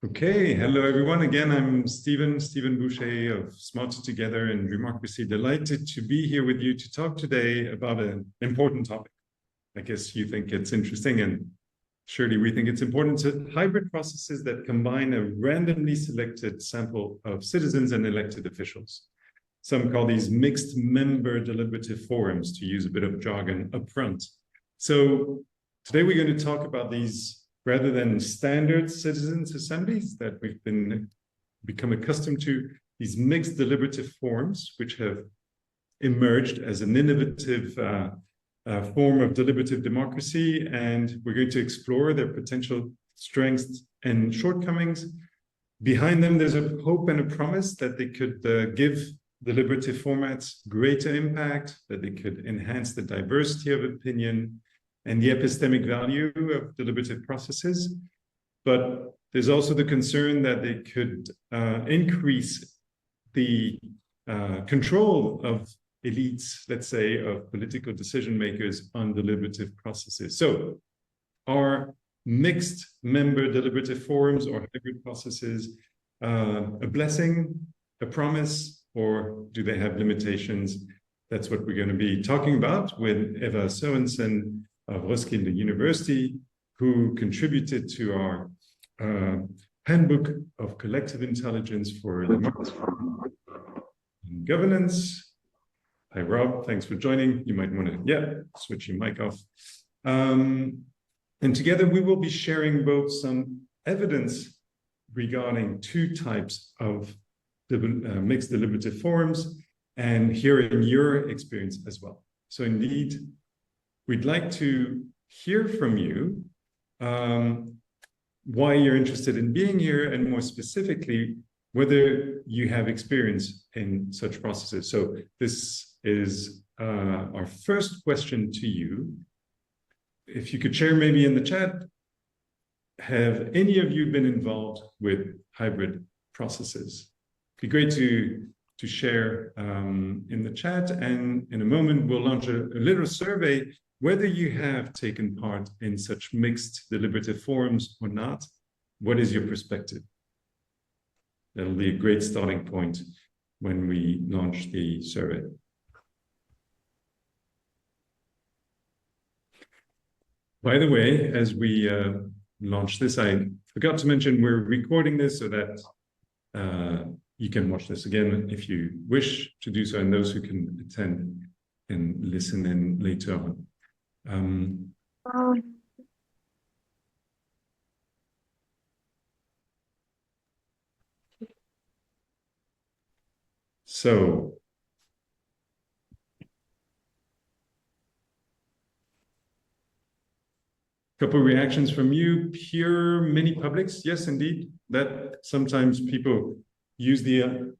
Okay, hello everyone. Again, I'm Stephen Boucher of Smarter Together and Democracy. Delighted to be here with you to talk today about an important topic. I guess you think it's interesting, and surely we think it's important. To hybrid processes that combine a randomly selected sample of citizens and elected officials. Some call these mixed member deliberative forums, to use a bit of jargon up front. So today we're going to talk about these rather than standard citizens' assemblies that we've become accustomed to, these mixed deliberative forms, which have emerged as an innovative form of deliberative democracy. And we're going to explore their potential strengths and shortcomings. Behind them, there's a hope and a promise that they could give deliberative formats greater impact, that they could enhance the diversity of opinion and the epistemic value of deliberative processes. But there's also the concern that they could increase the control of elites, let's say, of political decision makers on deliberative processes. So are mixed member deliberative forums or hybrid processes a blessing, a promise, or do they have limitations? That's what we're going to be talking about with Eva Sørensen of Roskilde University, who contributed to our handbook of collective intelligence for democracy and governance. Hi, Rob. Thanks for joining. You might want to, switch your mic off. And together we will be sharing both some evidence regarding two types of mixed deliberative forums and hearing your experience as well. So indeed, we'd like to hear from you why you're interested in being here, and more specifically, whether you have experience in such processes. So this is our first question to you. If you could share maybe in the chat, have any of you been involved with hybrid processes? It'd be great to share in the chat, and in a moment we'll launch a little survey whether you have taken part in such mixed deliberative forums or not. What is your perspective? That'll be a great starting point when we launch the survey. By the way, as we launch this, I forgot to mention we're recording this so that you can watch this again if you wish to do so, and those who can attend and listen in later on. So couple of reactions from you. Pure mini publics, yes, indeed. That sometimes people use the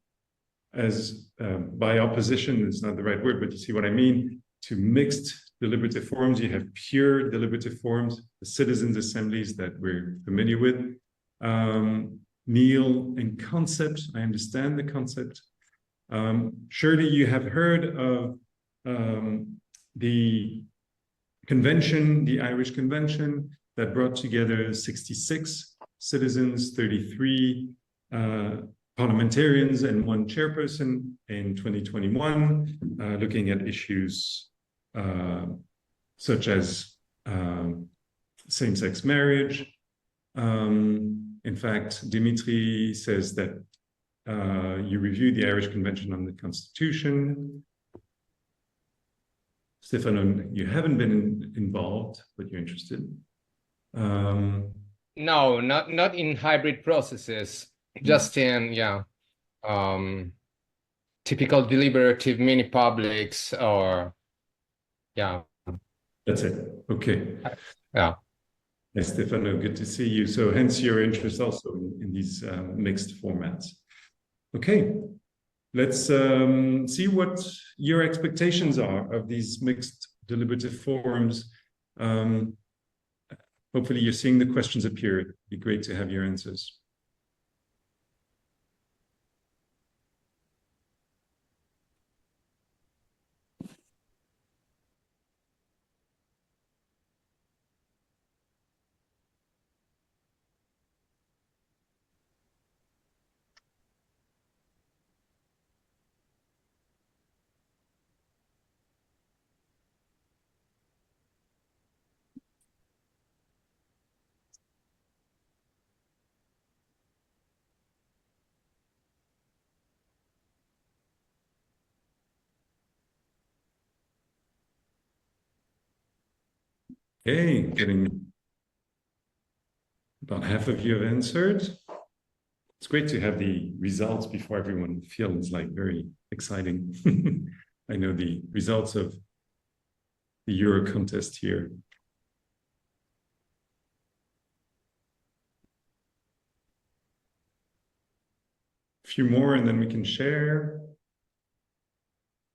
as by opposition, it's not the right word, but you see what I mean, to mixed deliberative forums. You have pure deliberative forums, the citizens' assemblies that we're familiar with. Neil, in concept, I understand the concept. Surely you have heard of the convention, the Irish Convention, that brought together 66 citizens, 33 parliamentarians, and one chairperson in 2021, looking at issues such as same-sex marriage. In fact, Dimitri says that you reviewed the Irish Convention on the Constitution. Stefano, you haven't been involved, but you're interested. No, not in hybrid processes, just in typical deliberative mini publics, or That's it. Okay. Yeah. Hey, Stefano, good to see you. So hence your interest also in these mixed formats. Okay, let's see what your expectations are of these mixed deliberative forums. Hopefully you're seeing the questions appear. It'd be great to have your answers. Okay, getting about half of you have answered. It's great to have the results before everyone feels like very exciting. I know the results of the Euro contest here. A few more and then we can share.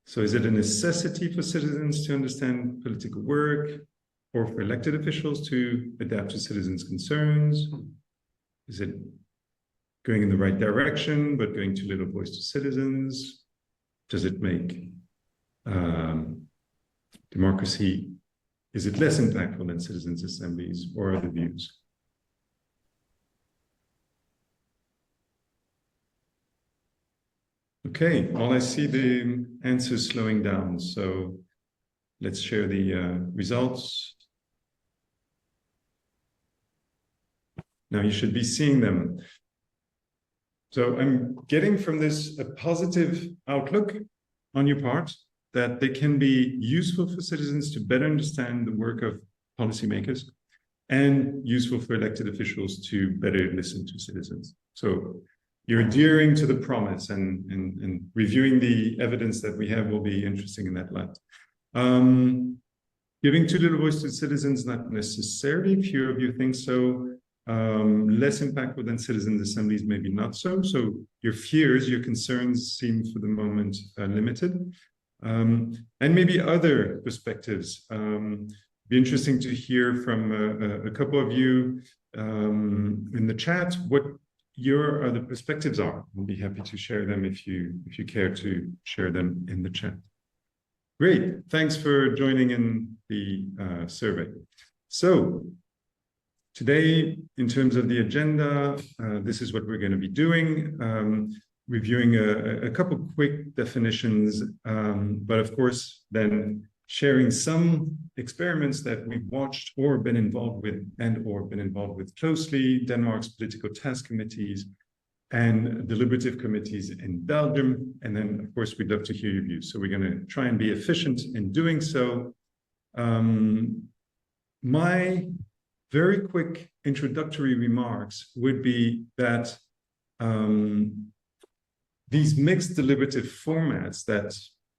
So is it a necessity for citizens to understand political work or for elected officials to adapt to citizens' concerns? Is it going in the right direction, but going too little voice to citizens? Does it make democracy, is it less impactful than citizens' assemblies or other views? Okay, well, I see the answers slowing down, so let's share the results. Now you should be seeing them. So I'm getting from this a positive outlook on your part that they can be useful for citizens to better understand the work of policymakers and useful for elected officials to better listen to citizens. So you're adhering to the promise and reviewing the evidence that we have will be interesting in that light. Giving too little voice to citizens, not necessarily. Few of you think so. Less impactful than citizens' assemblies, maybe not so. So your fears, your concerns seem for the moment limited. And maybe other perspectives. Be interesting to hear from a couple of you in the chat what your other perspectives are. I'll be happy to share them if you care to share them in the chat. Great, thanks for joining in the survey. So today, in terms of the agenda, this is what we're going to be doing, reviewing a couple quick definitions, but of course, then sharing some experiments that we've watched or been involved with closely, Denmark's political task committees and deliberative committees in Belgium. And then, of course, we'd love to hear your views. So we're going to try and be efficient in doing so. My very quick introductory remarks would be that these mixed deliberative formats that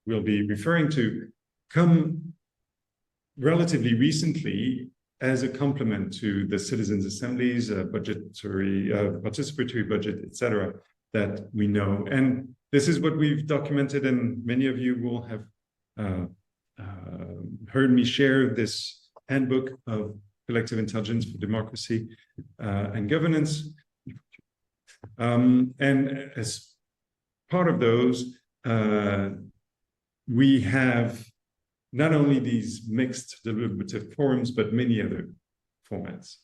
we'll be referring to come relatively recently as a complement to the citizens' assemblies, participatory budget, etc., that we know. And this is what we've documented, and many of you will have heard me share this handbook of collective intelligence for democracy and governance. And as part of those, we have not only these mixed deliberative forums, but many other formats.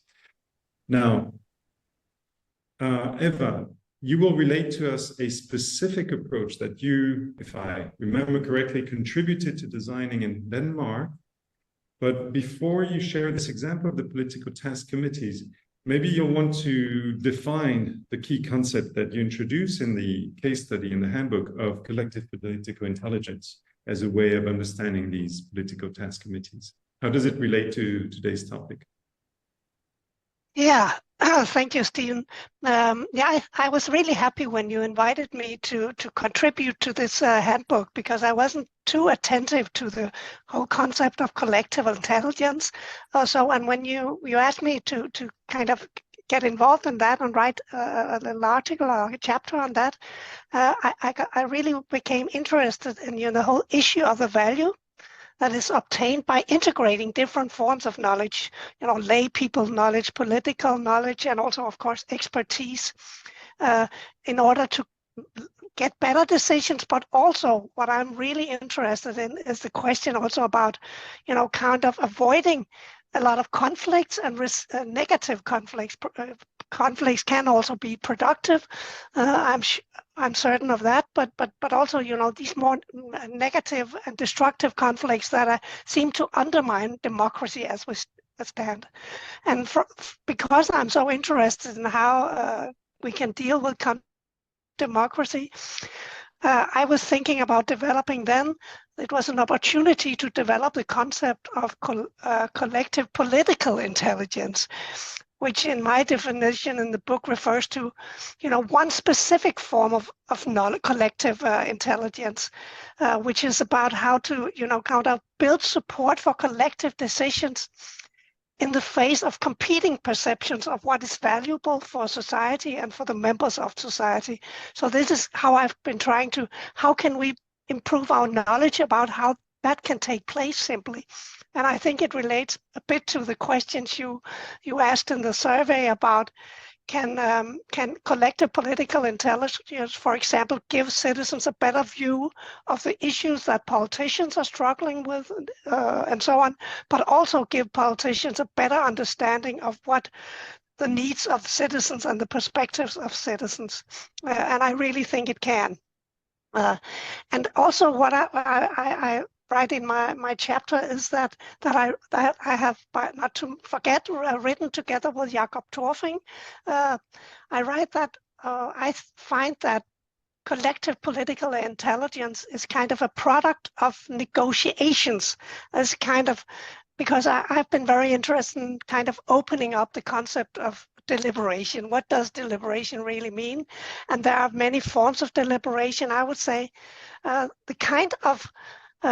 Now, Eva, you will relate to us a specific approach that you, if I remember correctly, contributed to designing in Denmark. But before you share this example of the political task committees, maybe you'll want to define the key concept that you introduce in the case study in the handbook of collective political intelligence as a way of understanding these political task committees. How does it relate to today's topic? Yeah, thank you, Stephen. Yeah, I was really happy when you invited me to contribute to this handbook, because I wasn't too attentive to the whole concept of collective intelligence. And when you asked me to kind of get involved in that and write a little article or a chapter on that, I really became interested in the whole issue of the value that is obtained by integrating different forms of knowledge, lay people knowledge, political knowledge, and also, of course, expertise in order to get better decisions. But also what I'm really interested in is the question also about, kind of avoiding a lot of conflicts and negative conflicts. Conflicts can also be productive. I'm certain of that, but also, these more negative and destructive conflicts that seem to undermine democracy as we stand. And because I'm so interested in how we can deal with democracy, I was thinking about developing then, it was an opportunity to develop the concept of collective political intelligence, which in my definition in the book refers to, one specific form of collective intelligence, which is about how to, build support for collective decisions in the face of competing perceptions of what is valuable for society and for the members of society. So this is how I've been trying to, how can we improve our knowledge about how that can take place simply? And I think it relates a bit to the questions you asked in the survey about can collective political intelligence, for example, give citizens a better view of the issues that politicians are struggling with and so on, but also give politicians a better understanding of what the needs of citizens and the perspectives of citizens. And I really think it can. And also what I write in my chapter is that I have, not to forget, written together with Jakob Torfing. I write that I find that collective political intelligence is kind of a product of negotiations, as kind of, because I've been very interested in kind of opening up the concept of deliberation. What does deliberation really mean? And there are many forms of deliberation. I would say the kind of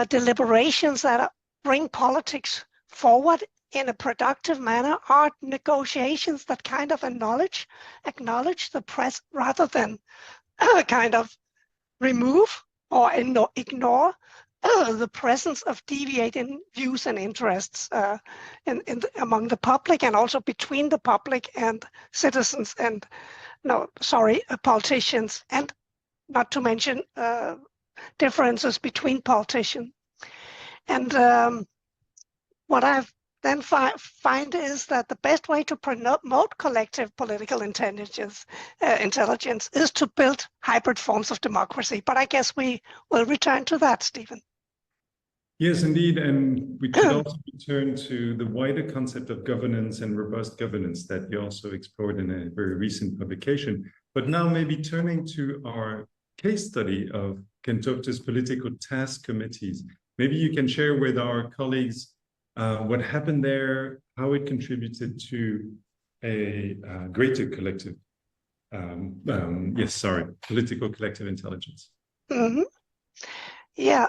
deliberations that bring politics forward in a productive manner are negotiations that kind of acknowledge the press rather than kind of remove or ignore the presence of deviating views and interests among the public, and also between the public and citizens and politicians, and not to mention differences between politicians. And what I've then find is that the best way to promote collective political intelligence is to build hybrid forms of democracy. But I guess we will return to that, Stephen. Yes, indeed. And we could also return to the wider concept of governance and robust governance that you also explored in a very recent publication. But now maybe turning to our case study of Gentofte's political task committees. Maybe you can share with our colleagues what happened there, how it contributed to a greater collective, political collective intelligence. Mm-hmm. Yeah,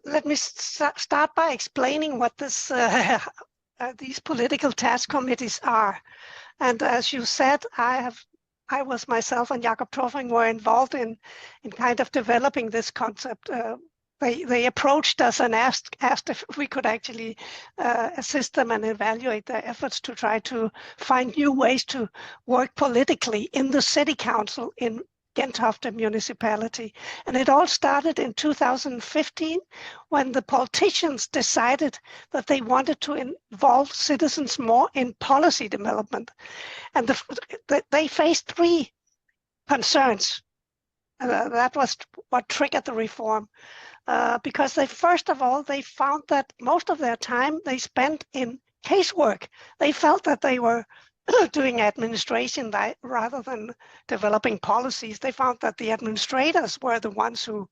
let me start by explaining what this these political task committees are. And as you said, I was myself and Jakob Torfing were involved in kind of developing this concept. They approached us and asked if we could actually assist them and evaluate their efforts to try to find new ways to work politically in the city council in Gentofte municipality. And it all started in 2015 when the politicians decided that they wanted to involve citizens more in policy development. And they faced three concerns. That was what triggered the reform. Because first of all, they found that most of their time they spent in casework. They felt that they were doing administration rather than developing policies. They found that the administrators were the ones who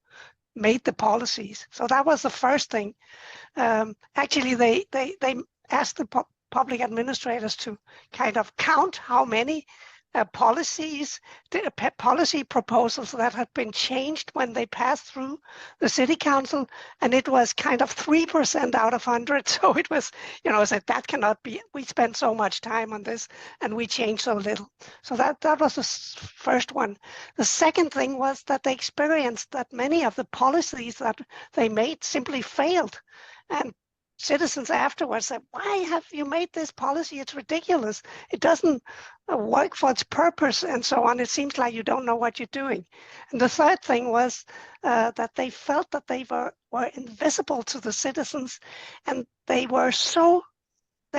made the policies. So that was the first thing. Actually, they asked the public administrators to kind of count how many policy proposals that had been changed when they passed through the city council, and it was kind of 3% out of 100. So it was, said that cannot be. We spent so much time on this, and we changed so little. So that was the first one. The second thing was that they experienced that many of the policies that they made simply failed, and citizens afterwards said, "Why have you made this policy? It's ridiculous. It doesn't work for its purpose," and so on. It seems like you don't know what you're doing. And the third thing was that they felt that they were invisible to the citizens, and their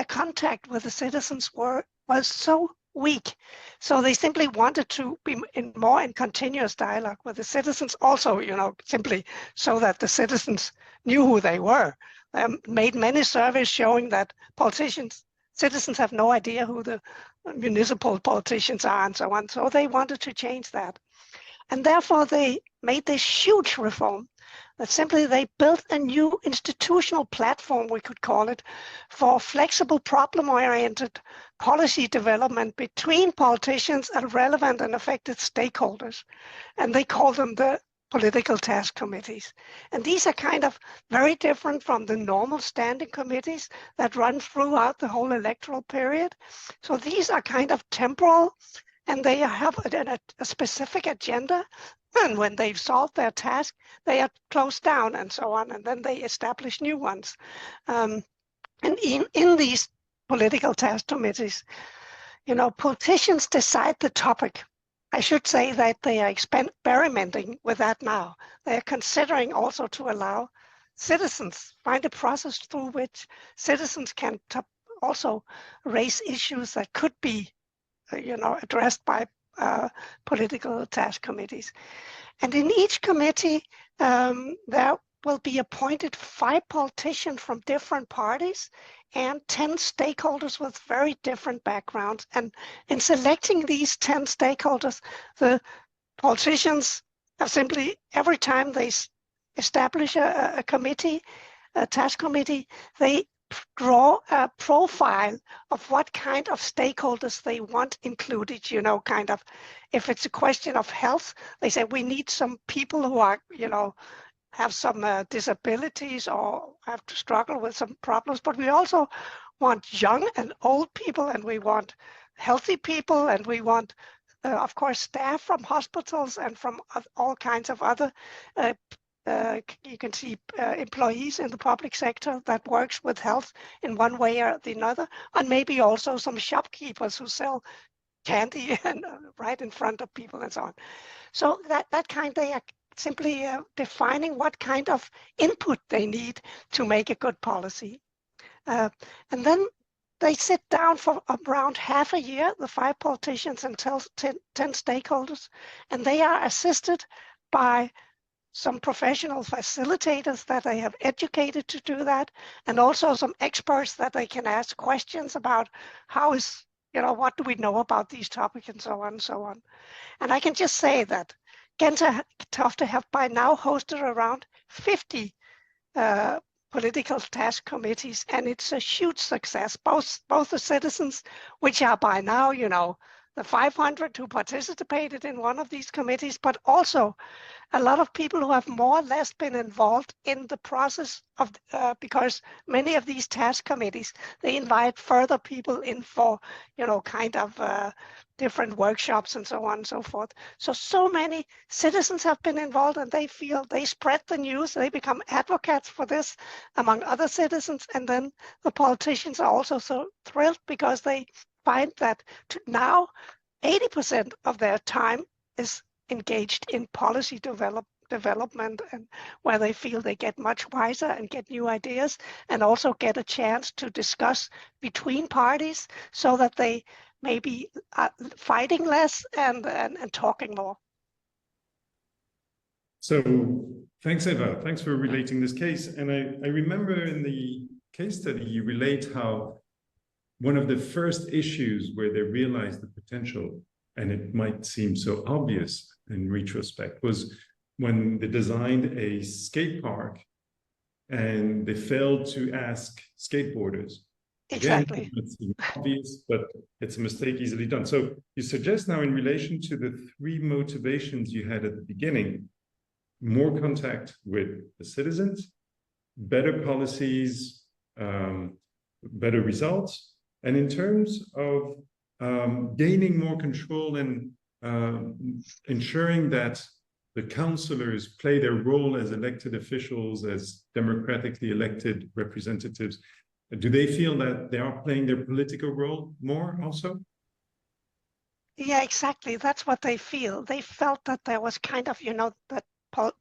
contact with the citizens was so weak. So they simply wanted to be more in continuous dialogue with the citizens, also, simply so that the citizens knew who they were. Made many surveys showing that citizens have no idea who the municipal politicians are and so on. So they wanted to change that. And therefore they made this huge reform. That simply they built a new institutional platform, we could call it, for flexible problem-oriented policy development between politicians and relevant and affected stakeholders. And they call them the political task committees. And these are kind of very different from the normal standing committees that run throughout the whole electoral period. So these are kind of temporal, and they have a specific agenda. And when they've solved their task, they are closed down and so on, and then they establish new ones. And in these political task committees, politicians decide the topic. I should say that they are experimenting with that now. They are considering also to allow citizens, find a process through which citizens can also raise issues that could be, addressed by political task committees. And in each committee, there will be appointed 5 politicians from different parties and 10 stakeholders with very different backgrounds. And in selecting these 10 stakeholders, the politicians have simply, every time they establish a committee, a task committee, they draw a profile of what kind of stakeholders they want included, kind of, if it's a question of health, they say we need some people who are, have some disabilities or have to struggle with some problems, but we also want young and old people, and we want healthy people, and we want, of course, staff from hospitals and from all kinds of other you can see employees in the public sector that works with health in one way or the other, and maybe also some shopkeepers who sell candy and right in front of people and so on. So that kind, they are simply defining what kind of input they need to make a good policy. And then they sit down for around half a year, the 5 politicians and 10 stakeholders, and they are assisted by some professional facilitators that they have educated to do that, and also some experts that they can ask questions about how is, what do we know about these topics and so on and so on. And I can just say that Gentofte have by now hosted around 50 political task committees, and it's a huge success. Both the citizens, which are by now, the 500 who participated in one of these committees, but also a lot of people who have more or less been involved in the process of, because many of these task committees, they invite further people in for, kind of different workshops and so on and so forth. So many citizens have been involved, and they feel they spread the news, they become advocates for this among other citizens. And then the politicians are also so thrilled because they find that now 80% of their time is engaged in policy development, and where they feel they get much wiser and get new ideas, and also get a chance to discuss between parties so that they maybe are fighting less and talking more. So thanks, Eva. Thanks for relating this case. And I remember in the case study, you relate how one of the first issues where they realized the potential, and it might seem so obvious in retrospect, was when they designed a skate park and they failed to ask skateboarders. Exactly. Again, it seems obvious, but it's a mistake easily done. So you suggest now, in relation to the 3 motivations you had at the beginning, more contact with the citizens, better policies, better results, and in terms of gaining more control and ensuring that the councillors play their role as elected officials, as democratically elected representatives, do they feel that they are playing their political role more also? Yeah, exactly. That's what they feel. They felt that there was kind of, that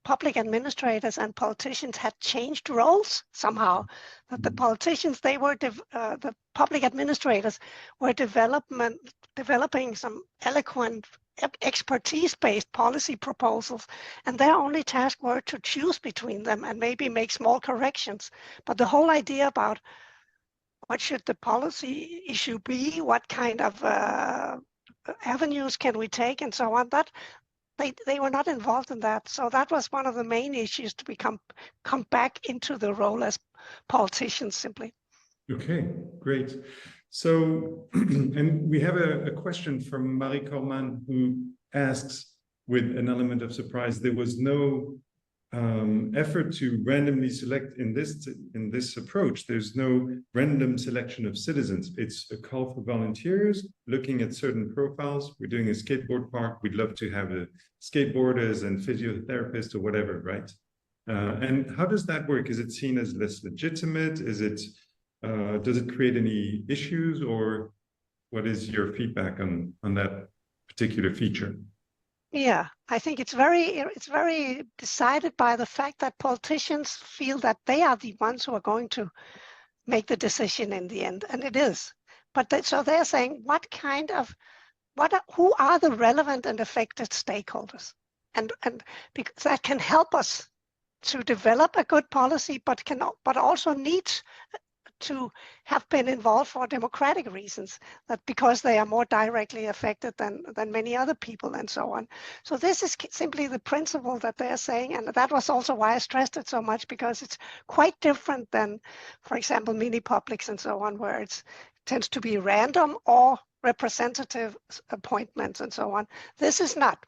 public administrators and politicians had changed roles somehow. That the politicians, they were the public administrators were developing some eloquent, expertise-based policy proposals, and their only task were to choose between them and maybe make small corrections. But the whole idea about what should the policy issue be, what kind of avenues can we take, and so on, that they were not involved in that. So that was one of the main issues to come back into the role as politicians simply. Okay, great. So, and we have a question from Marie Corman, who asks, with an element of surprise, there was no effort to randomly select in this approach. There's no random selection of citizens. It's a call for volunteers looking at certain profiles. We're doing a skateboard park. We'd love to have a skateboarders and physiotherapists or whatever, right? And how does that work? Is it seen as less legitimate? Is it does it create any issues, or what is your feedback on that particular feature? Yeah, I think it's very decided by the fact that politicians feel that they are the ones who are going to make the decision in the end, and it is. But so they're saying, who are the relevant and affected stakeholders, and because that can help us to develop a good policy, but also needs to have been involved for democratic reasons, that because they are more directly affected than many other people and so on. So this is simply the principle that they're saying, and that was also why I stressed it so much, because it's quite different than, for example, mini publics and so on, where it tends to be random or representative appointments and so on. This is not.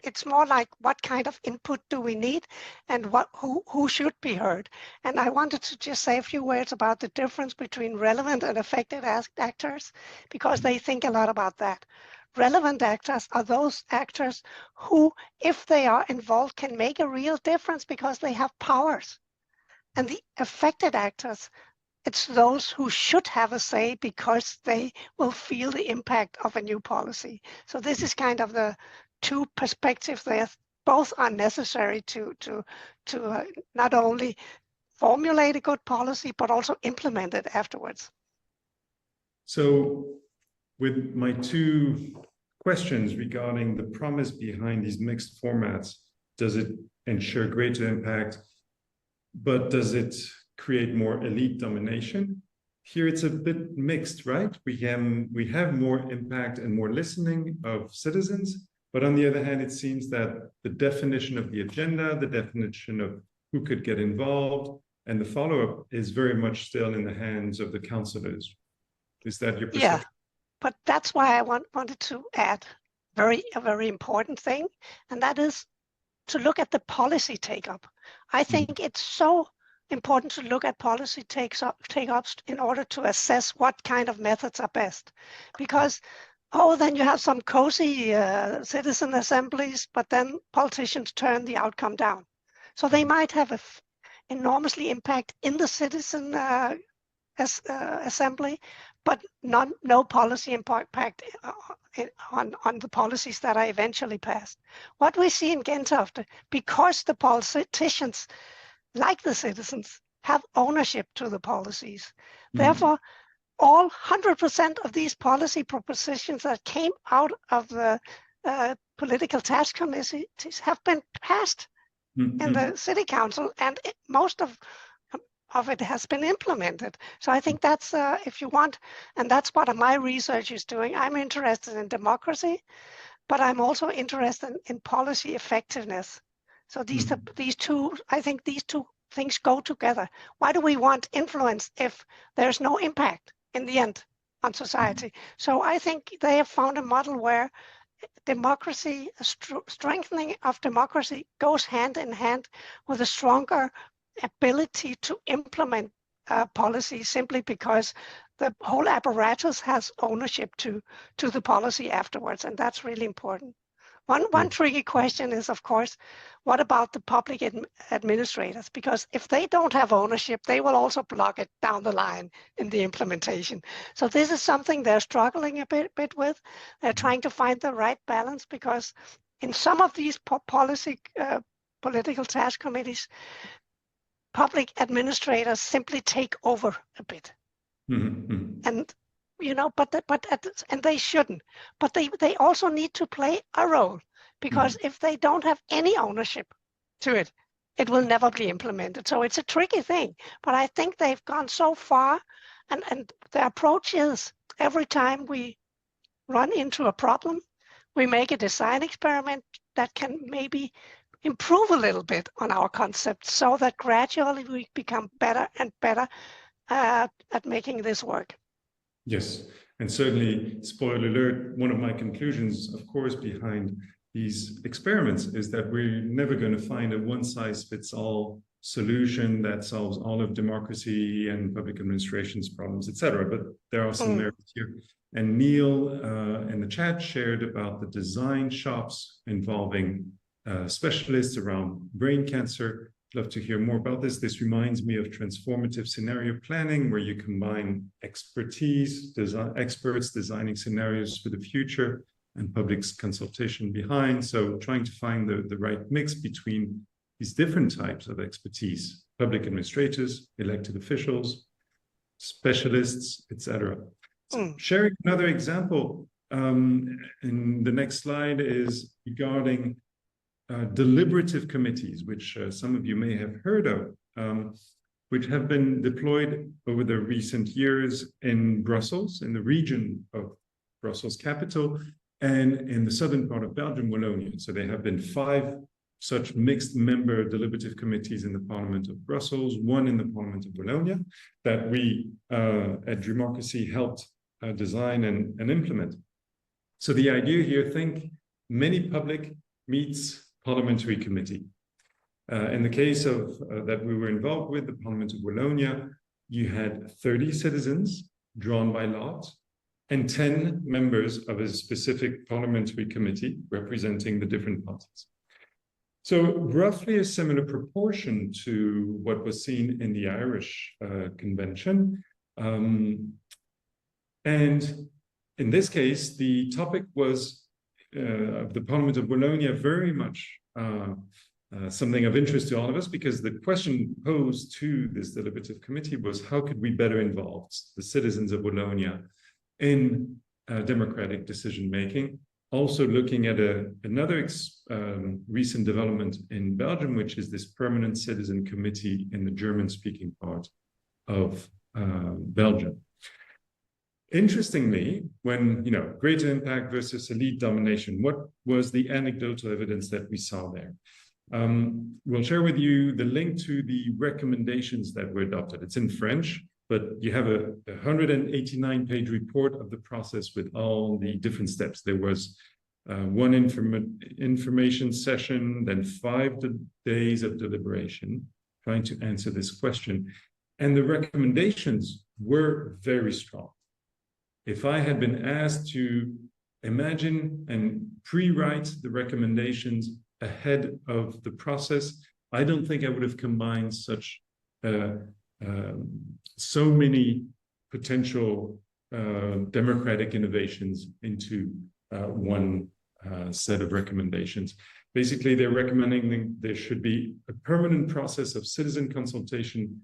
It's more like, what kind of input do we need, and who should be heard? And I wanted to just say a few words about the difference between relevant and affected actors, because they think a lot about that. Relevant actors are those actors who, if they are involved, can make a real difference because they have powers. And the affected actors, it's those who should have a say because they will feel the impact of a new policy. So this is kind of the two perspectives there. Both are necessary to not only formulate a good policy, but also implement it afterwards. So with my two questions regarding the promise behind these mixed formats, does it ensure greater impact, but does it create more elite domination? Here it's a bit mixed, right? We have more impact and more listening of citizens, but on the other hand, it seems that the definition of the agenda, the definition of who could get involved, and the follow-up is very much still in the hands of the councillors. Is that your perception? Yeah, but that's why I wanted to add a very important thing, and that is to look at the policy take-up. I think it's so important to look at policy take-ups in order to assess what kind of methods are best. Because then you have some cozy citizen assemblies, but then politicians turn the outcome down. So they might have an enormously impact in the citizen assembly, but no policy impact on the policies that are eventually passed. What we see in Gentofte, because the politicians, like the citizens, have ownership to the policies. Therefore, all 100% of these policy propositions that came out of the political task committees have been passed in the city council, and most of it has been implemented. So I think that's, if you want, and that's what my research is doing. I'm interested in democracy, but I'm also interested in policy effectiveness. So these two, I think these two things go together. Why do we want influence if there's no impact in the end on society? So I think they have found a model where democracy, strengthening of democracy goes hand in hand with a stronger ability to implement policy, simply because the whole apparatus has ownership to the policy afterwards, and that's really important. One tricky question is, of course, what about the public administrators? Because if they don't have ownership, they will also block it down the line in the implementation. So this is something they're struggling a bit with. They're trying to find the right balance, because in some of these political task committees, public administrators simply take over a bit. And and they shouldn't. But they also need to play a role, because if they don't have any ownership to it, it will never be implemented. So it's a tricky thing. But I think they've gone so far, and the approach is, every time we run into a problem, we make a design experiment that can maybe improve a little bit on our concept, so that gradually we become better and better at making this work. Yes, and certainly, spoiler alert, one of my conclusions, of course, behind these experiments is that we're never going to find a one-size-fits-all solution that solves all of democracy and public administration's problems, etc. But there are some merits here. And Neil in the chat shared about the design shops involving specialists around brain cancer. I'd love to hear more about this. This reminds me of transformative scenario planning, where you combine expertise, experts designing scenarios for the future, and public consultation behind. So trying to find the right mix between these different types of expertise: public administrators, elected officials, specialists, etc. So sharing another example in the next slide is regarding deliberative committees, which some of you may have heard of, which have been deployed over the recent years in Brussels, in the region of Brussels capital, and in the southern part of Belgium, Wallonia. So there have been 5 such mixed member deliberative committees in the Parliament of Brussels, 1 in the Parliament of Wallonia, that we at Democracy helped design and implement. So the idea here, think many public meets parliamentary committee. In the case of that we were involved with, the Parliament of Wallonia, you had 30 citizens drawn by lot and 10 members of a specific parliamentary committee representing the different parties. So roughly a similar proportion to what was seen in the Irish convention. And in this case, the topic was of the Parliament of Wallonia very much something of interest to all of us, because the question posed to this deliberative committee was, how could we better involve the citizens of Wallonia in democratic decision-making? Also looking at another recent development in Belgium, which is this permanent citizen committee in the German-speaking part of Belgium. Interestingly, when, greater impact versus elite domination, what was the anecdotal evidence that we saw there? We'll share with you the link to the recommendations that were adopted. It's in French, but you have a 189-page report of the process with all the different steps. There was one information session, then 5 days of deliberation, trying to answer this question. And the recommendations were very strong. If I had been asked to imagine and pre-write the recommendations ahead of the process, I don't think I would have combined such so many potential democratic innovations into one set of recommendations. Basically, they're recommending there should be a permanent process of citizen consultation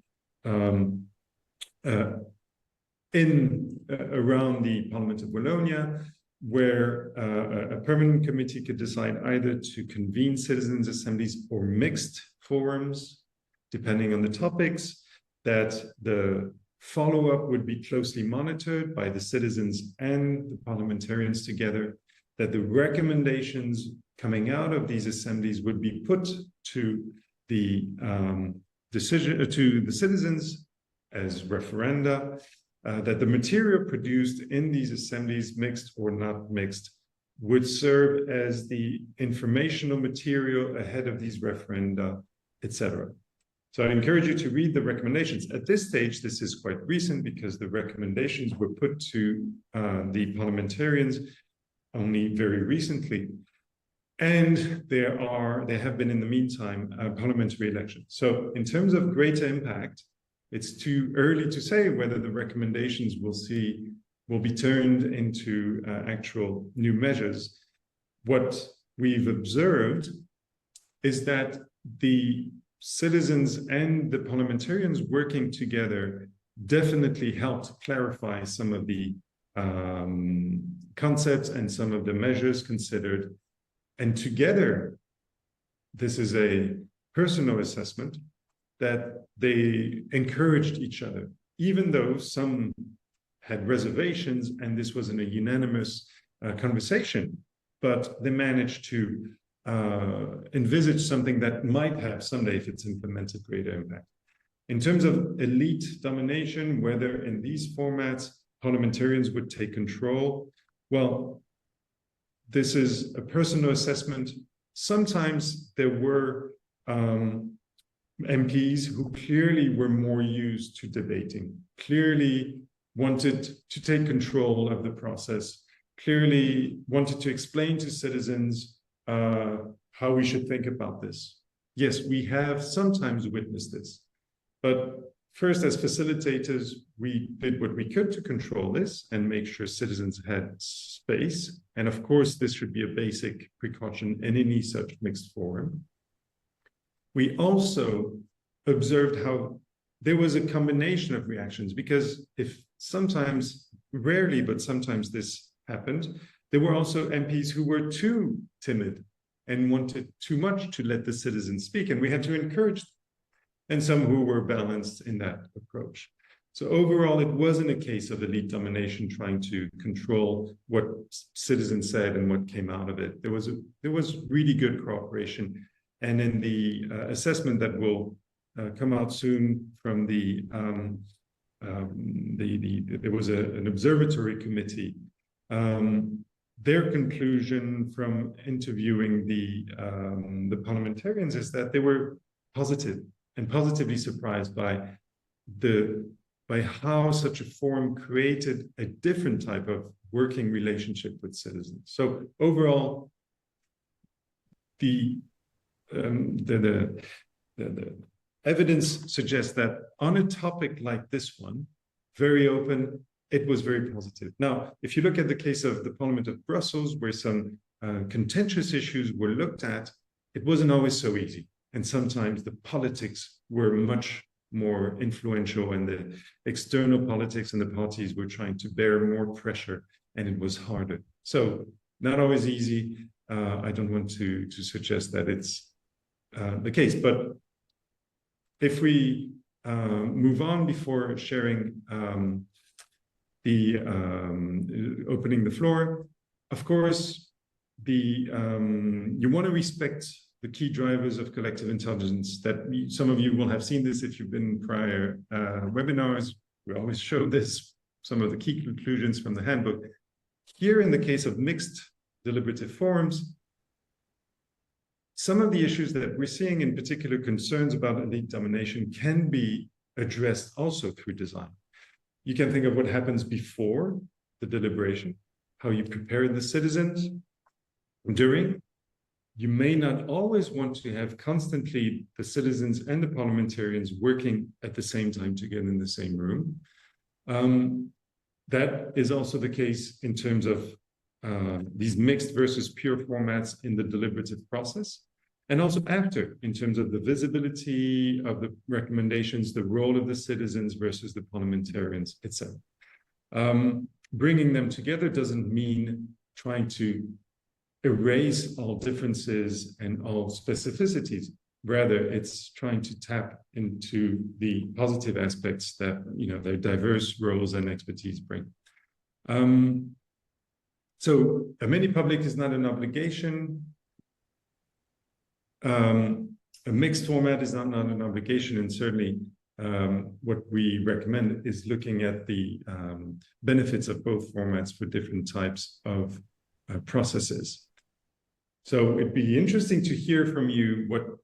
around the Parliament of Wallonia, where a permanent committee could decide either to convene citizens' assemblies or mixed forums, depending on the topics, that the follow-up would be closely monitored by the citizens and the parliamentarians together, that the recommendations coming out of these assemblies would be put to the citizens as referenda, that the material produced in these assemblies, mixed or not mixed, would serve as the informational material ahead of these referenda, etc. So I encourage you to read the recommendations. At this stage, this is quite recent because the recommendations were put to the parliamentarians only very recently. And there have been, in the meantime, parliamentary elections. So in terms of greater impact, it's too early to say whether the recommendations will be turned into actual new measures. What we've observed is that the citizens and the parliamentarians working together definitely helped clarify some of the concepts and some of the measures considered. And together, this is a personal assessment, that they encouraged each other, even though some had reservations and this wasn't a unanimous conversation. but they managed to envisage something that might have someday, if it's implemented, greater impact. In terms of elite domination, whether in these formats parliamentarians would take control, well, this is a personal assessment. Sometimes there were MPs who clearly were more used to debating, clearly wanted to take control of the process, clearly wanted to explain to citizens how we should think about this. Yes, we have sometimes witnessed this, but first, as facilitators, we did what we could to control this and make sure citizens had space. And of course, this should be a basic precaution in any such mixed forum. We also observed how there was a combination of reactions, because if sometimes, rarely, but sometimes this happened, there were also MPs who were too timid and wanted too much to let the citizens speak, and we had to encourage them, and some who were balanced in that approach. So overall, it wasn't a case of elite domination trying to control what citizens said and what came out of it. There was really good cooperation. And in the assessment that will come out soon from there was an observatory committee. Their conclusion from interviewing the parliamentarians is that they were positive and positively surprised by how such a forum created a different type of working relationship with citizens. So overall, the evidence suggests that on a topic like this one, very open, it was very positive. Now, if you look at the case of the Parliament of Brussels, where some contentious issues were looked at, it wasn't always so easy. And sometimes the politics were much more influential, and the external politics and the parties were trying to bear more pressure, and it was harder. So not always easy. I don't want to suggest that it's the case, but if we move on before sharing opening the floor, of course, you want to respect the key drivers of collective intelligence. That some of you will have seen this if you've been in prior webinars. We always show this, some of the key conclusions from the handbook. Here, in the case of mixed deliberative forums, some of the issues that we're seeing, in particular concerns about elite domination, can be addressed also through design. You can think of what happens before the deliberation, how you prepare the citizens. During, you may not always want to have constantly the citizens and the parliamentarians working at the same time together in the same room. That is also the case in terms of these mixed versus pure formats in the deliberative process, and also after, in terms of the visibility of the recommendations, the role of the citizens versus the parliamentarians itself. Bringing them together doesn't mean trying to erase all differences and all specificities. Rather, it's trying to tap into the positive aspects that their diverse roles and expertise bring. So a mini-public is not an obligation. A mixed format is not an obligation, and certainly what we recommend is looking at the benefits of both formats for different types of processes. So it'd be interesting to hear from you what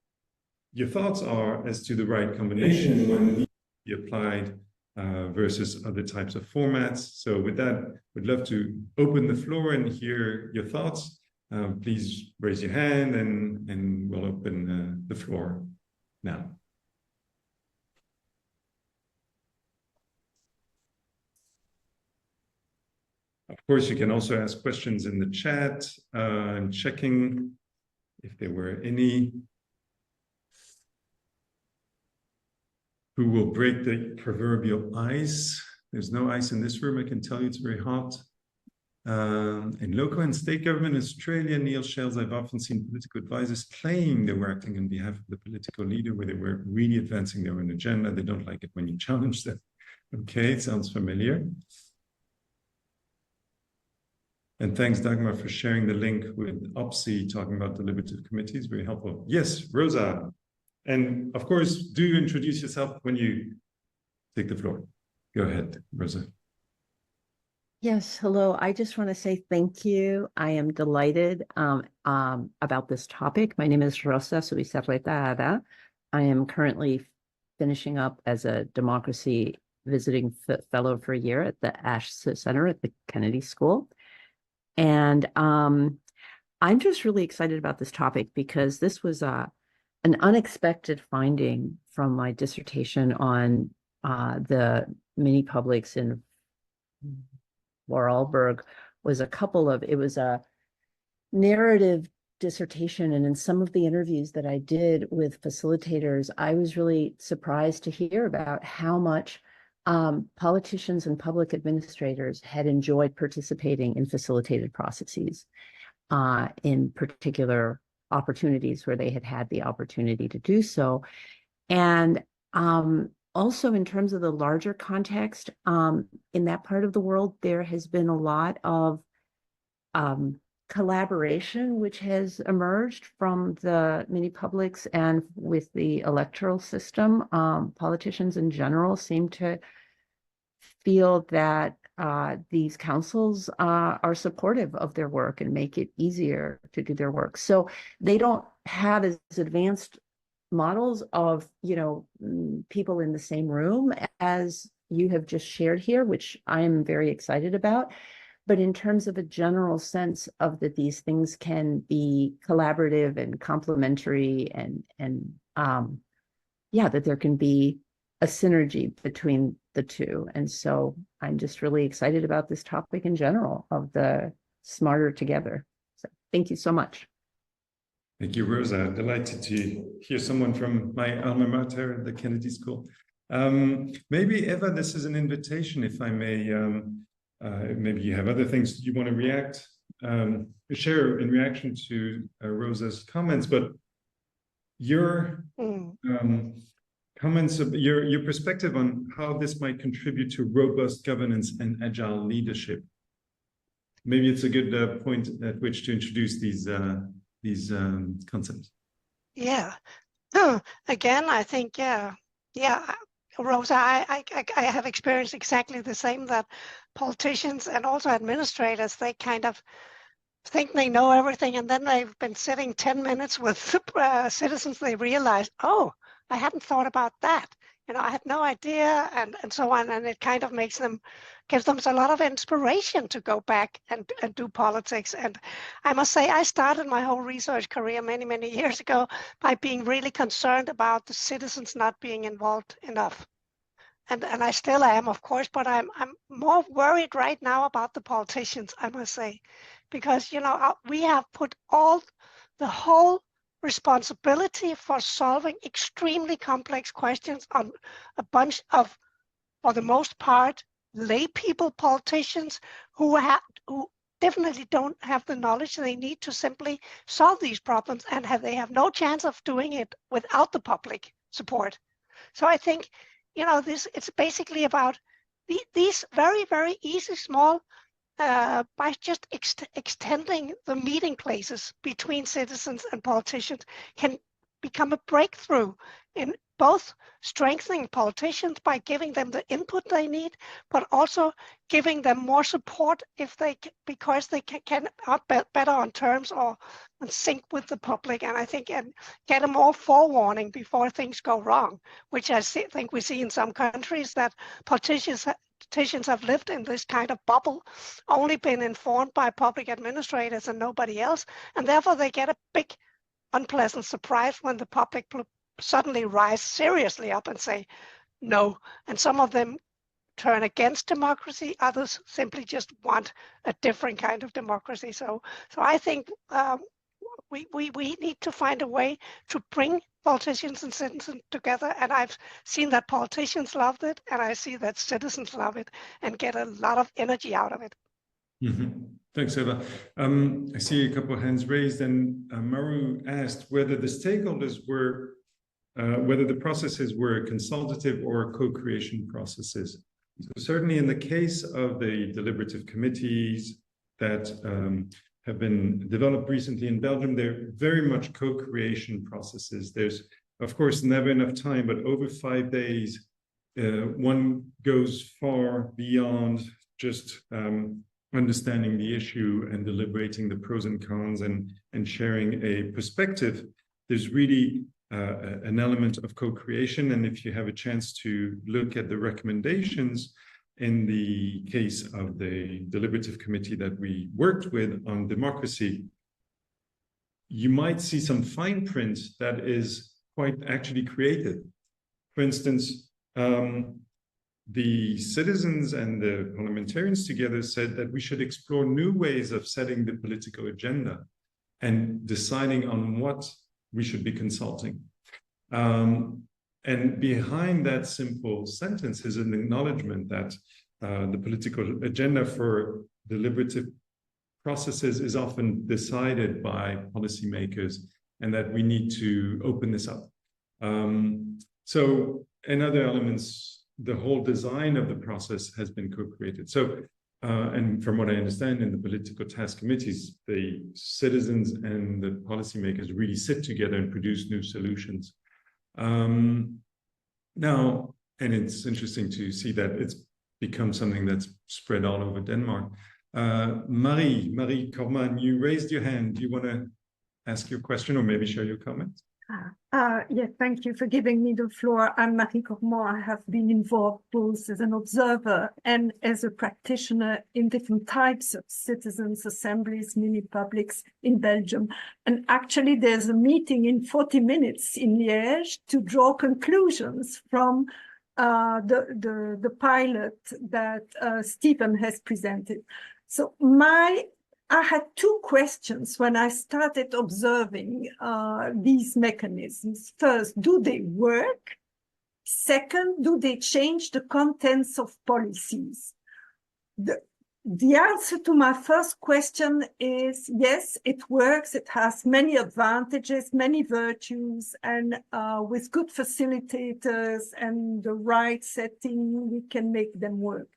your thoughts are as to the right combination when be applied versus other types of formats. So with that, we'd love to open the floor and hear your thoughts. Please raise your hand and we'll open the floor now. Of course, you can also ask questions in the chat. I'm checking if there were any. Who will break the proverbial ice? There's no ice in this room. I can tell you it's very hot. In local and state government in Australia, Neil Shells, I've often seen political advisors claim they were acting on behalf of the political leader where they were really advancing their own agenda. They don't like it when you challenge them. Okay, it sounds familiar. And thanks, Dagmar, for sharing the link with OPSI talking about deliberative committees. Very helpful. Yes, Rosa. And of course, do introduce yourself when you take the floor. Go ahead, Rosa. Yes, hello. I just want to say thank you. I am delighted about this topic. My name is Rosa Subisarreta. I am currently finishing up as a democracy visiting fellow for a year at the Ash Center at the Kennedy School. And I'm just really excited about this topic because this was an unexpected finding from my dissertation on the mini publics in Vorarlberg. It was a narrative dissertation, and in some of the interviews that I did with facilitators, I was really surprised to hear about how much politicians and public administrators had enjoyed participating in facilitated processes, in particular opportunities where they had the opportunity to do so. And also, in terms of the larger context, in that part of the world, there has been a lot of collaboration which has emerged from the mini publics and with the electoral system. Politicians in general seem to feel that these councils are supportive of their work and make it easier to do their work. So they don't have as advanced models of, people in the same room as you have just shared here, which I am very excited about. But in terms of a general sense of that these things can be collaborative and complementary and that there can be a synergy between the two. And so I'm just really excited about this topic in general of the smarter together. So thank you so much. Thank you, Rosa. Delighted to hear someone from my alma mater, the Kennedy School. Maybe, Eva, this is an invitation, if I may. Maybe you have other things you want to share in reaction to Rosa's comments, but your comments, your perspective on how this might contribute to robust governance and agile leadership. Maybe it's a good point at which to introduce these concepts. Yeah. Again, I think, Rosa, I have experienced exactly the same, that politicians and also administrators, they kind of think they know everything, and then they've been sitting 10 minutes with citizens, they realize, oh, I hadn't thought about that. I had no idea, and so on, and it kind of gives them a lot of inspiration to go back and do politics. And I must say, I started my whole research career many, many years ago by being really concerned about the citizens not being involved enough. And I still am, of course, but I'm more worried right now about the politicians, I must say, because, we have put the whole responsibility for solving extremely complex questions on a bunch of, for the most part, lay people politicians who definitely don't have the knowledge they need to simply solve these problems, and they have no chance of doing it without the public support. So I think, it's basically about these very, very easy, small, by just extending the meeting places between citizens and politicians can become a breakthrough in both strengthening politicians by giving them the input they need, but also giving them more support because they can better on terms or in sync with the public, and I think and get a more forewarning before things go wrong, which I think we see in some countries, that politicians have lived in this kind of bubble, only been informed by public administrators and nobody else, and therefore they get a big unpleasant surprise when the public suddenly rise seriously up and say no. And some of them turn against democracy, others simply just want a different kind of democracy. So I think we need to find a way to bring politicians and citizens together, and I've seen that politicians loved it, and I see that citizens love it and get a lot of energy out of it. Mm-hmm. Thanks, Eva. I see a couple of hands raised, and Maru asked whether the stakeholders were, whether the processes were consultative or co-creation processes. So certainly in the case of the deliberative committees that have been developed recently in Belgium. They're very much co-creation processes. There's, of course, never enough time, but over 5 days, one goes far beyond just understanding the issue and deliberating the pros and cons and sharing a perspective. There's really an element of co-creation. And if you have a chance to look at the recommendations in the case of the deliberative committee that we worked with on democracy, you might see some fine print that is quite actually creative. For instance, the citizens and the parliamentarians together said that we should explore new ways of setting the political agenda and deciding on what we should be consulting. And behind that simple sentence is an acknowledgement that the political agenda for deliberative processes is often decided by policymakers, and that we need to open this up. So, in other elements, the whole design of the process has been co-created. So, and from what I understand in the political task committees, the citizens and the policymakers really sit together and produce new solutions. Now, and it's interesting to see that it's become something that's spread all over Denmark. Marie Corman, you raised your hand. Do you want to ask your question or maybe share your comment? Yeah, thank you for giving me the floor. I'm Marie Corman. I have been involved both as an observer and as a practitioner in different types of citizens' assemblies, mini-publics in Belgium. And actually, there's a meeting in 40 minutes in Liège to draw conclusions from the pilot that Stephen has presented. So I had two questions when I started observing these mechanisms. First, do they work? Second, do they change the contents of policies? The answer to my first question is yes, it works. It has many advantages, many virtues, and with good facilitators and the right setting, we can make them work.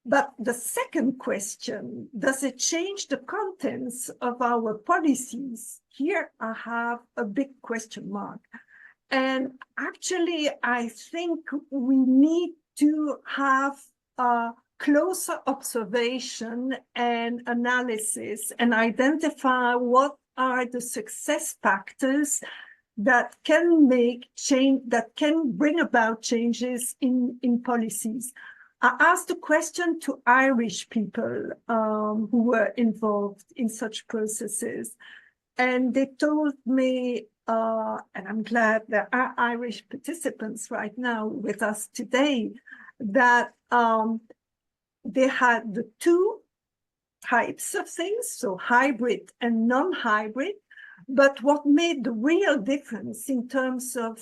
But the second question, does it change the contents of our policies? Here I have a big question mark. And actually, I think we need to have a closer observation and analysis and identify what are the success factors that can make change, that can bring about changes in policies. I asked a question to Irish people who were involved in such processes, and they told me, and I'm glad there are Irish participants right now with us today, that they had the two types of things, so hybrid and non-hybrid, but what made the real difference in terms of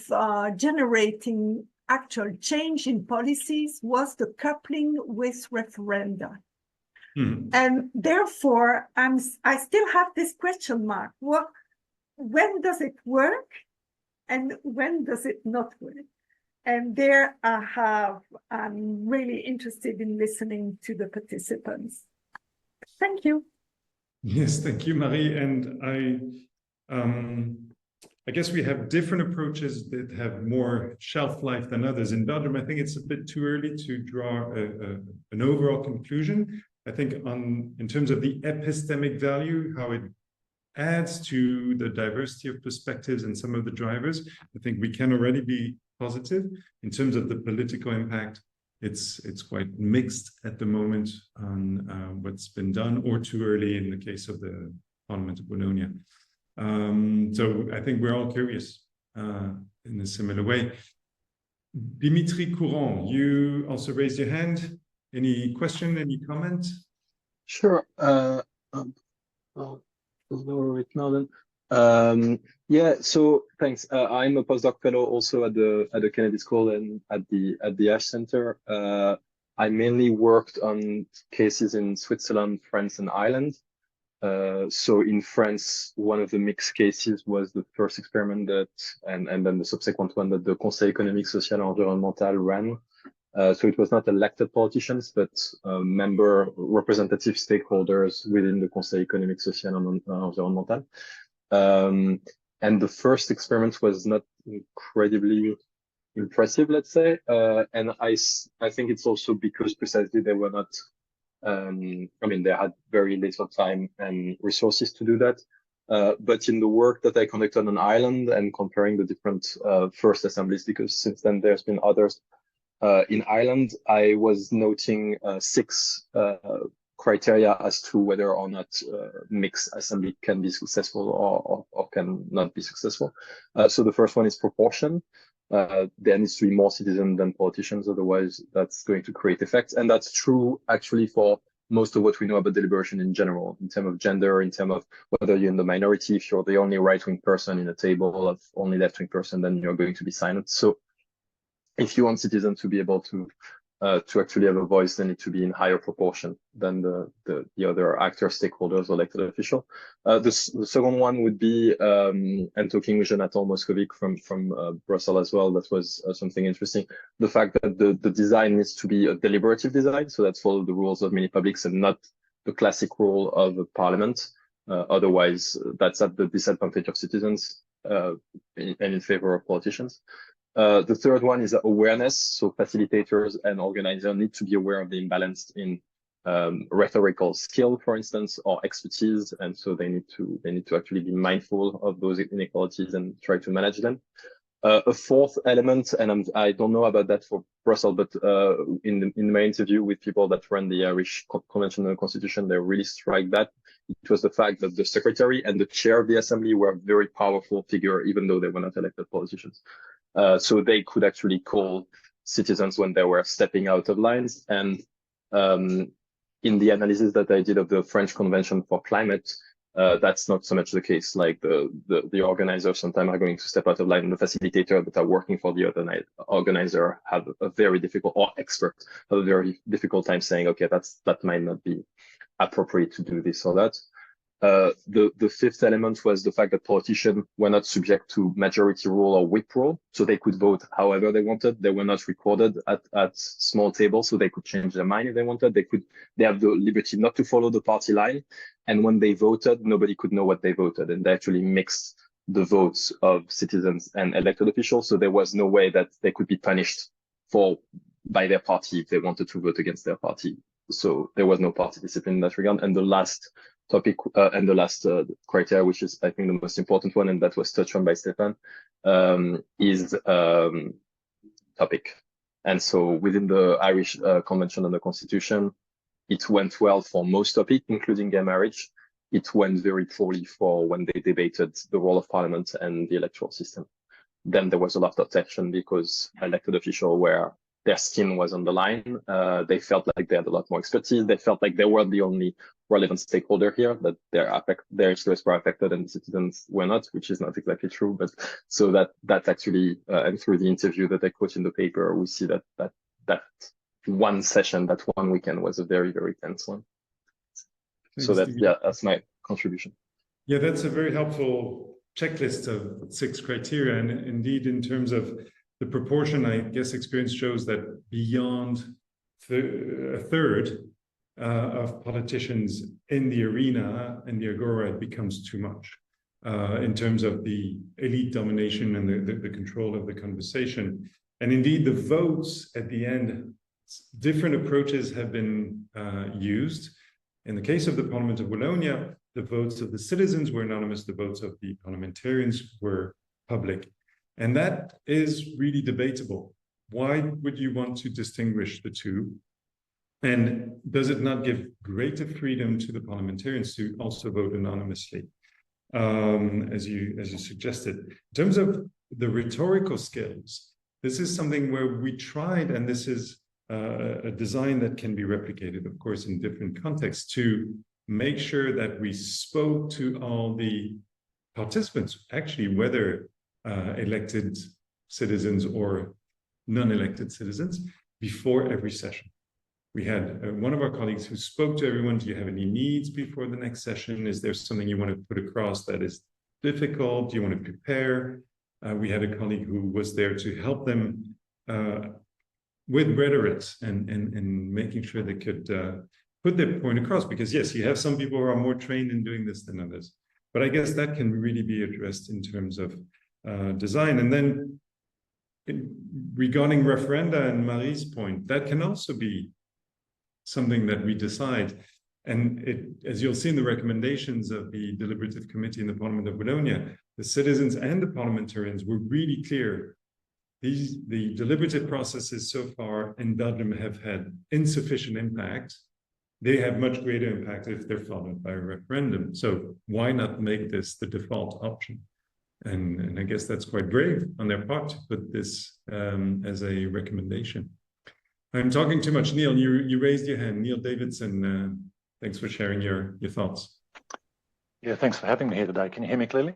generating actual change in policies was the coupling with referenda. And therefore, I still have this question mark. When does it work and when does it not work? And there I'm really interested in listening to the participants. Thank you. Yes, thank you, Marie. And I guess we have different approaches that have more shelf life than others. In Belgium, I think it's a bit too early to draw an overall conclusion. I think in terms of the epistemic value, how it adds to the diversity of perspectives and some of the drivers, I think we can already be positive. In terms of the political impact, it's quite mixed at the moment on what's been done, or too early in the case of the Parliament of Wallonia. So I think we're all curious in a similar way. Dimitri Courant, you also raised your hand. Any question, any comment? Sure. Yeah, so thanks. I'm a postdoc fellow also at the Kennedy School and at the Ash Center. I mainly worked on cases in Switzerland, France, and Ireland. So in France, one of the mixed cases was the first experiment and then the subsequent one that the Conseil économique, social et environnemental ran So it was not elected politicians, but member representative stakeholders within the Conseil économique, social and environnemental. And the first experiment was not incredibly impressive, let's say. And I think it's also because precisely they were not, I mean, they had very little time and resources to do that. But in the work that I conducted on Ireland and comparing the different first assemblies, because since then there's been others in Ireland, I was noting 6 criteria as to whether or not mixed assembly can be successful or can not be successful. So the first one is proportion. There needs to be more citizens than politicians, otherwise that's going to create effects. And that's true actually for most of what we know about deliberation in general, in terms of gender, in terms of whether you're in the minority. If you're the only right-wing person in a table of only left-wing person, then you're going to be silent. So if you want citizens to be able to actually have a voice, they need to be in higher proportion than the other actors, stakeholders, elected official. The second one would be, and talking with Jonathan Moscovic from Brussels as well, that was something interesting. The fact that the design needs to be a deliberative design, so that follow the rules of many publics and not the classic rule of a parliament. Otherwise, that's at the disadvantage of citizens and in favor of politicians. The third one is awareness. So facilitators and organizers need to be aware of the imbalance in rhetorical skill, for instance, or expertise, and so they need to actually be mindful of those inequalities and try to manage them. A fourth element, and I don't know about that for Brussels, but in my interview with people that run the Irish Convention and Constitution, they really strike that. It was the fact that the secretary and the chair of the assembly were a very powerful figure, even though they were not elected politicians. So they could actually call citizens when they were stepping out of lines. And in the analysis that I did of the French Convention for Climate, that's not so much the case. Like the organizers sometimes are going to step out of line, and the facilitator that are working for the organizer have a very difficult, or expert have a very difficult time saying, okay, that might not be appropriate to do this or that. The fifth element was the fact that politicians were not subject to majority rule or whip rule, so they could vote however they wanted. They were not recorded at small tables, so they could change their mind if they wanted. They have the liberty not to follow the party line, and when they voted, nobody could know what they voted, and they actually mixed the votes of citizens and elected officials, so there was no way that they could be punished by their party if they wanted to vote against their party. So there was no party discipline in that regard. And the last topic and the last criteria, which is, I think, the most important one, and that was touched on by Stefan, is topic. And so within the Irish Convention and the Constitution, it went well for most topics, including gay marriage. It went very poorly for when they debated the role of Parliament and the electoral system. Then there was a lot of tension because elected officials were, their skin was on the line. They felt like they had a lot more expertise. They felt like they were the only relevant stakeholder here, that their interests were affected and citizens were not, which is not exactly true. But so that actually, and through the interview that I quote in the paper, we see that one session, that one weekend was a very, very tense one. Thanks, so that's my contribution. Yeah, that's a very helpful checklist of 6 criteria. And indeed, in terms of the proportion, I guess experience shows that beyond a third of politicians in the arena, in the agora, it becomes too much in terms of the elite domination and the control of the conversation. And indeed, the votes at the end, different approaches have been used. In the case of the Parliament of Wallonia, the votes of the citizens were anonymous, the votes of the parliamentarians were public. And that is really debatable. Why would you want to distinguish the two? And does it not give greater freedom to the parliamentarians to also vote anonymously, as you suggested? In terms of the rhetorical skills, this is something where we tried, and this is a design that can be replicated, of course, in different contexts, to make sure that we spoke to all the participants, actually, whether elected citizens or non-elected citizens, before every session. We had one of our colleagues who spoke to everyone. Do you have any needs before the next session? Is there something you want to put across that is difficult? Do you want to prepare? We had a colleague who was there to help them with rhetorics and making sure they could put their point across. Because yes, you have some people who are more trained in doing this than others. But I guess that can really be addressed in terms of design. And then regarding referenda and Marie's point, that can also be something that we decide. And as you'll see in the recommendations of the deliberative committee in the Parliament of Wallonia, the citizens and the parliamentarians were really clear. The deliberative processes so far in Belgium have had insufficient impact. They have much greater impact if they're followed by a referendum. So why not make this the default option? And I guess that's quite brave on their part to put this as a recommendation. I'm talking too much. Neil, you raised your hand. Neil Davidson, thanks for sharing your thoughts. Yeah, thanks for having me here today. Can you hear me clearly?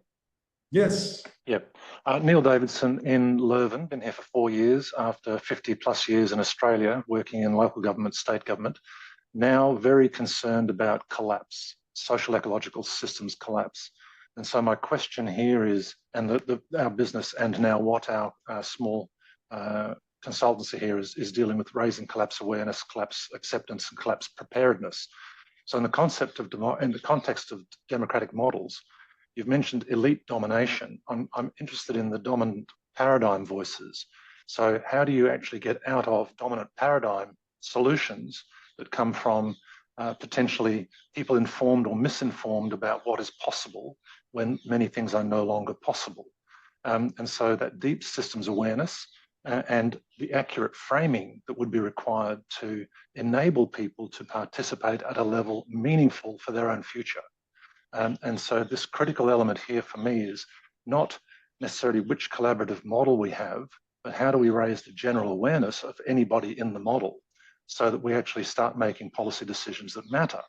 Yes. Yep. Neil Davidson in Leuven, been here for 4 years after 50 plus years in Australia, working in local government, state government, now very concerned about collapse, social ecological systems collapse. And so my question here is, and our business and now what our small consultancy here is dealing with raising collapse awareness, collapse acceptance and collapse preparedness. So in the context of democratic models, you've mentioned elite domination. I'm interested in the dominant paradigm voices. So how do you actually get out of dominant paradigm solutions that come from potentially people informed or misinformed about what is possible when many things are no longer possible? And so that deep systems awareness and the accurate framing that would be required to enable people to participate at a level meaningful for their own future. And so this critical element here for me is not necessarily which collaborative model we have, but how do we raise the general awareness of anybody in the model so that we actually start making policy decisions that matter.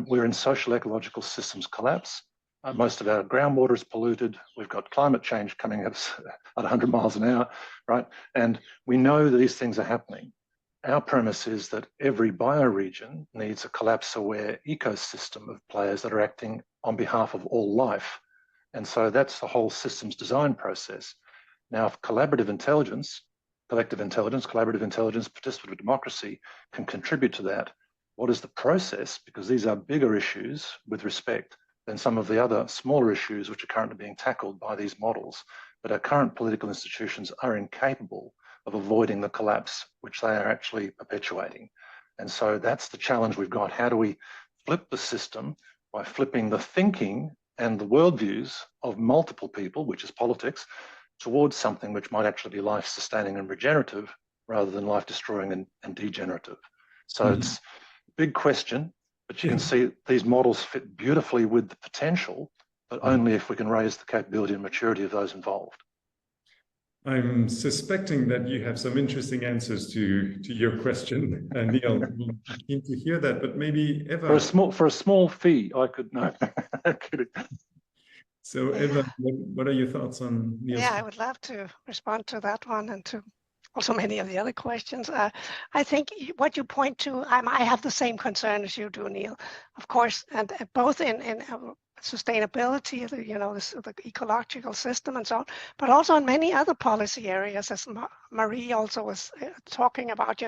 We're in social ecological systems collapse. Most of our groundwater is polluted. We've got climate change coming at us at 100 miles an hour, right? And we know that these things are happening. Our premise is that every bioregion needs a collapse-aware ecosystem of players that are acting on behalf of all life. And so that's the whole systems design process. Now, if collaborative intelligence, collective intelligence, collaborative intelligence, participative democracy can contribute to that, what is the process? Because these are bigger issues with respect than some of the other smaller issues which are currently being tackled by these models. But our current political institutions are incapable of avoiding the collapse which they are actually perpetuating. And so that's the challenge we've got. How do we flip the system by flipping the thinking and the worldviews of multiple people, which is politics, towards something which might actually be life-sustaining and regenerative rather than life-destroying and degenerative? So it's a big question, but you can see these models fit beautifully with the potential, but only if we can raise the capability and maturity of those involved. I'm suspecting that you have some interesting answers to your question, Neil. I'm keen to hear that, but maybe Eva. For a small fee, I could know. So Eva, what are your thoughts on Neil's? Yeah, I would love to respond to that one and to also many of the other questions. I think what you point to, I have the same concern as you do, Neil, of course, and both in sustainability, the ecological system and so on, but also in many other policy areas, as Marie also was talking about,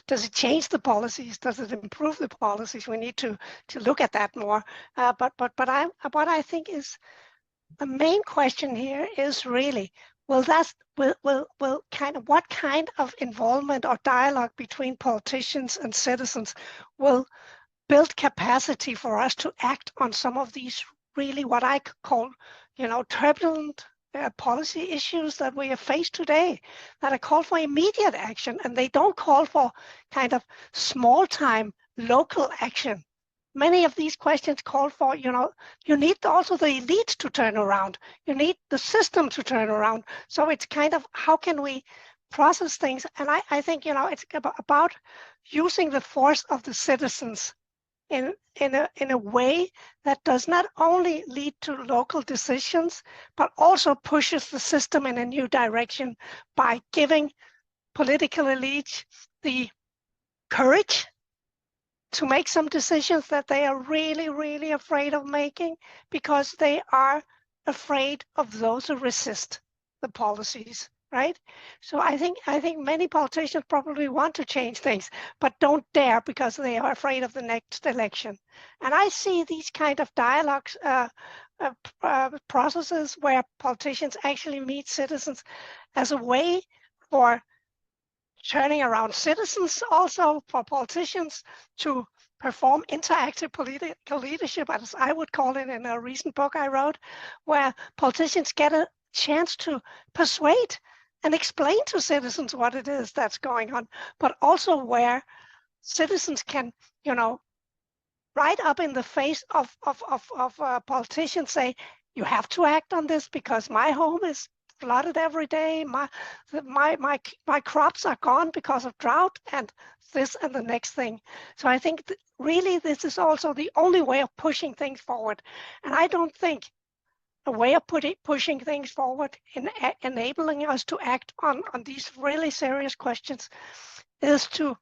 does it change the policies? Does it improve the policies? We need to look at that more. But what I think is the main question here is really, what kind of involvement or dialogue between politicians and citizens will build capacity for us to act on some of these really what I call, turbulent policy issues that we have faced today, that are called for immediate action, and they don't call for kind of small time local action. Many of these questions call for, you need also the elite to turn around. You need the system to turn around. So it's kind of, how can we process things? And I think, it's about using the force of the citizens in a way that does not only lead to local decisions, but also pushes the system in a new direction by giving political elites the courage to make some decisions that they are really, really afraid of making, because they are afraid of those who resist the policies right? So I think many politicians probably want to change things, but don't dare because they are afraid of the next election. And I see these kind of dialogues, processes where politicians actually meet citizens as a way for turning around citizens, also for politicians to perform interactive political leadership, as I would call it in a recent book I wrote, where politicians get a chance to persuade and explain to citizens what it is that's going on, but also where citizens can, right up in the face of politicians say, you have to act on this because my home is flooded every day. My crops are gone because of drought, and this and the next thing. So I think really this is also the only way of pushing things forward. And I don't think a way of pushing things forward in enabling us to act on these really serious questions is to,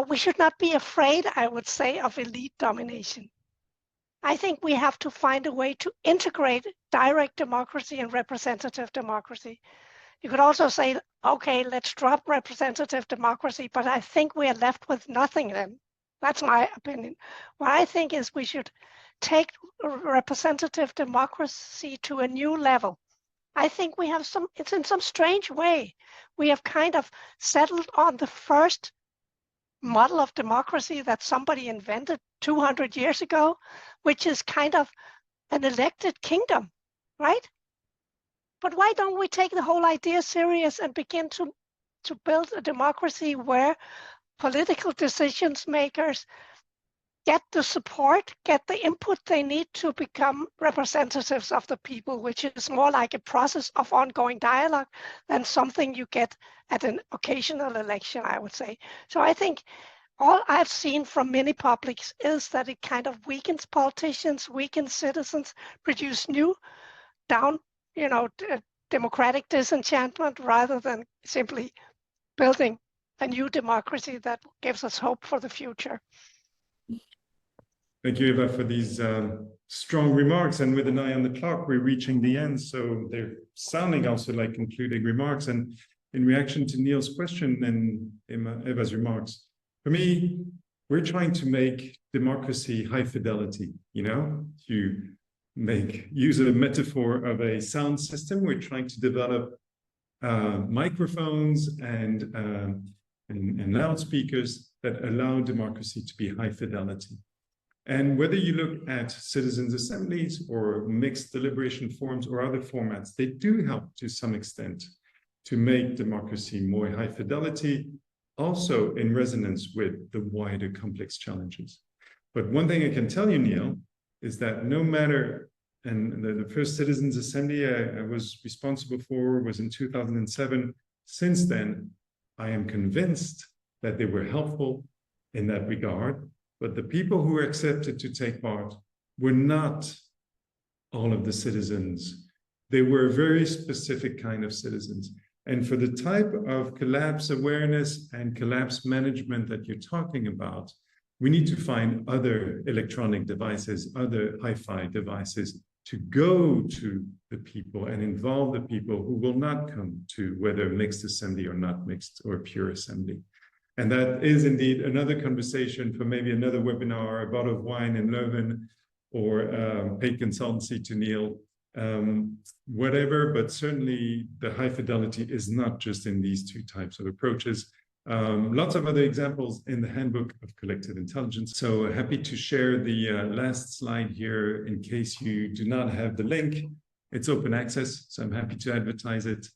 we should not be afraid, I would say, of elite domination. I think we have to find a way to integrate direct democracy and representative democracy. You could also say, okay, let's drop representative democracy, but I think we are left with nothing then. That's my opinion. What I think is we should take representative democracy to a new level. I think we have it's in some strange way, we have kind of settled on the first model of democracy that somebody invented 200 years ago, which is kind of an elected kingdom, right? But why don't we take the whole idea serious and begin to build a democracy where political decisions makers get the support, get the input they need to become representatives of the people, which is more like a process of ongoing dialogue than something you get at an occasional election, I would say. So I think all I've seen from many publics is that it kind of weakens politicians, weakens citizens, produce new democratic disenchantment rather than simply building a new democracy that gives us hope for the future. Thank you, Eva, for these strong remarks. And with an eye on the clock, we're reaching the end. So they're sounding also like concluding remarks. And in reaction to Neil's question and Eva's remarks, for me, we're trying to make democracy high fidelity, to use a metaphor of a sound system. We're trying to develop microphones and loudspeakers that allow democracy to be high fidelity. And whether you look at citizens' assemblies or mixed deliberation forums or other formats, they do help to some extent to make democracy more high fidelity, also in resonance with the wider complex challenges. But one thing I can tell you, Neil, is that no matter, and the first Citizens' Assembly I was responsible for was in 2007. Since then, I am convinced that they were helpful in that regard. But the people who were accepted to take part were not all of the citizens. They were a very specific kind of citizens. And for the type of collapse awareness and collapse management that you're talking about, we need to find other electronic devices, other hi-fi devices to go to the people and involve the people who will not come to whether mixed assembly or not mixed or pure assembly. And that is indeed another conversation for maybe another webinar, a bottle of wine in Leuven, or paid consultancy to Neil, whatever, but certainly the high fidelity is not just in these two types of approaches. Lots of other examples in the Handbook of Collective Intelligence. So happy to share the last slide here in case you do not have the link. It's open access, so I'm happy to advertise it.